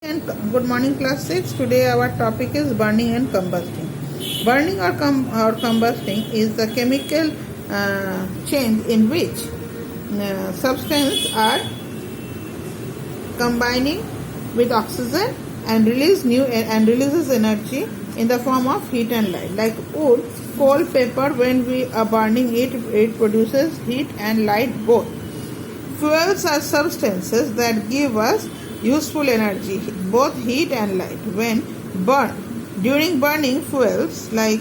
And good morning, class 6. Today our topic is burning and combusting. Burning or combusting is the chemical change in which substances are combining with oxygen and releases energy in the form of heat and light. Like wood, coal, paper, when we are burning it produces heat and light both. Fuels are substances that give us useful energy, both heat and light, when burned. During burning, fuels when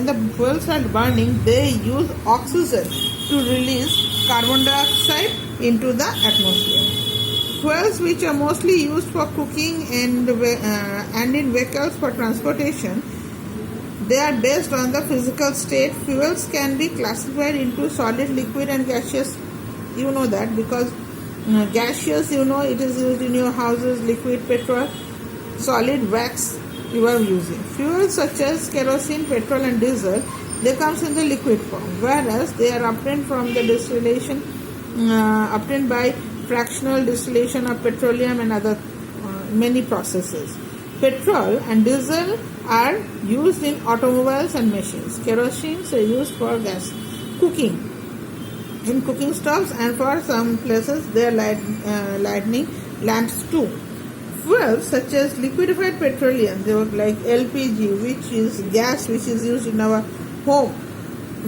the fuels are burning, they use oxygen to release carbon dioxide into the atmosphere. Fuels which are mostly used for cooking and in vehicles for transportation, they are based on the physical state. Fuels can be classified into solid, liquid and gaseous. You know that because gaseous, it is used in your houses, liquid petrol, solid wax you are using. Fuels such as kerosene, petrol and diesel, they comes in the liquid form, whereas they are obtained from the distillation, obtained by fractional distillation of petroleum and other many processes. Petrol and diesel are used in automobiles and machines. Kerosene is used for gas cooking, in cooking stoves, and for some places they are lighting lamps too. Fuels such as liquefied petroleum, they were like LPG, which is gas which is used in our home,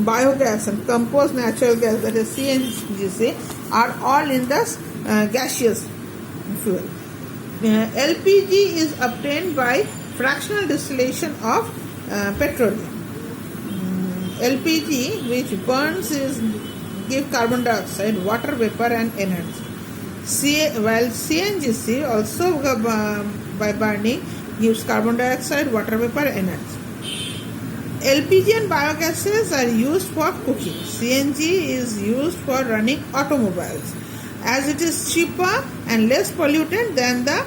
biogas and composed natural gas, that is CNG, are all in this gaseous fuel. LPG is obtained by fractional distillation of petroleum. LPG, which burns, give carbon dioxide, water vapor and energy. While CNGC also by burning gives carbon dioxide, water vapor, energy. LPG and biogases are used for cooking. CNG is used for running automobiles, as it is cheaper and less pollutant than the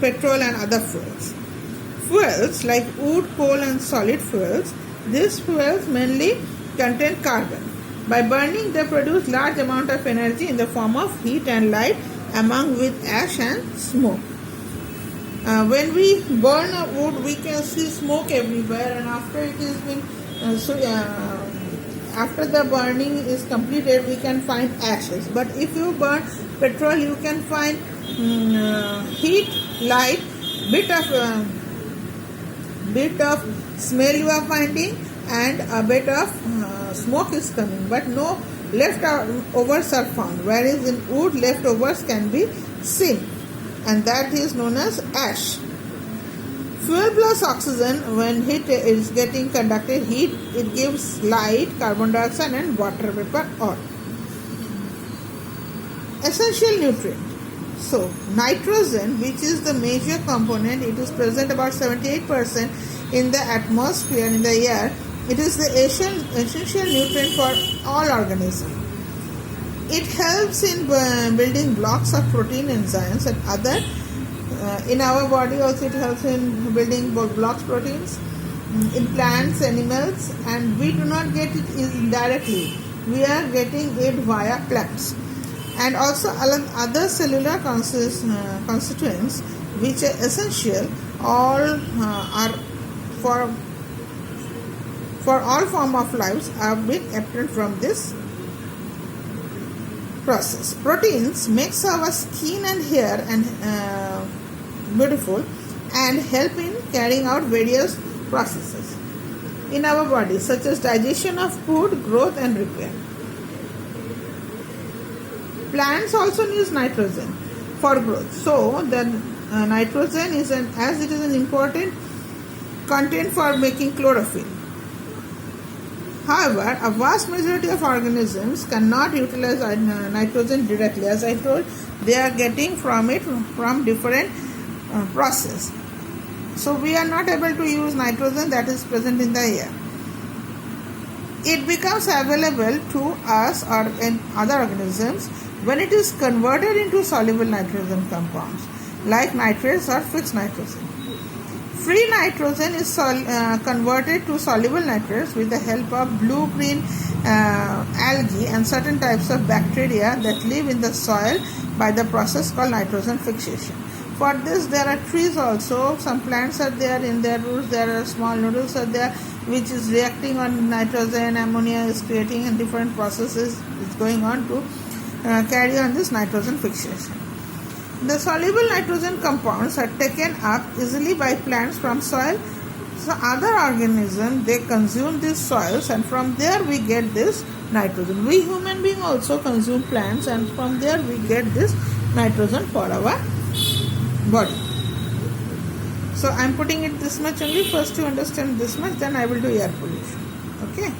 petrol and other fuels. Fuels like wood, coal and solid fuels, these fuels mainly contain carbon. By burning, they produce large amount of energy in the form of heat and light, among with ash and smoke. When we burn a wood, we can see smoke everywhere, and after it has been after the burning is completed, we can find ashes. But if you burn petrol, you can find heat, light, bit of smell you are finding, and a bit of smoke is coming, but no leftovers are found, whereas in wood leftovers can be seen, and that is known as ash. Fuel plus oxygen, when heat is getting conducted, it gives light, carbon dioxide and water vapor all. Essential nutrient. So nitrogen, which is the major component, it is present about 78% in the atmosphere, in the air. It is the essential nutrient for all organisms. It helps in building blocks of protein, enzymes and other. In our body also it helps in building blocks proteins in plants, animals, and we do not get it indirectly. We are getting it via plants. And also other cellular constituents which are essential all are for all form of lives have been obtained from this process. Proteins makes our skin and hair and beautiful and help in carrying out various processes in our body, such as digestion of food, growth and repair. Plants also use nitrogen for growth. So the nitrogen is as it is an important content for making chlorophyll. However, a vast majority of organisms cannot utilize nitrogen directly. As I told, they are getting from it from different process. So we are not able to use nitrogen that is present in the air. It becomes available to us or in other organisms when it is converted into soluble nitrogen compounds like nitrates or fixed nitrogen. Free nitrogen is converted to soluble nitrates with the help of blue-green algae and certain types of bacteria that live in the soil by the process called nitrogen fixation. For this, there are trees also. Some plants are there. In their roots, there are small nodules are there, which is reacting on nitrogen. Ammonia is creating, and different processes is going on to carry on this nitrogen fixation. The soluble nitrogen compounds are taken up easily by plants from soil. So other organisms, they consume these soils, and from there we get this nitrogen. We human beings also consume plants, and from there we get this nitrogen for our body. So I am putting it this much only. First you understand this much, then I will do air pollution. Okay.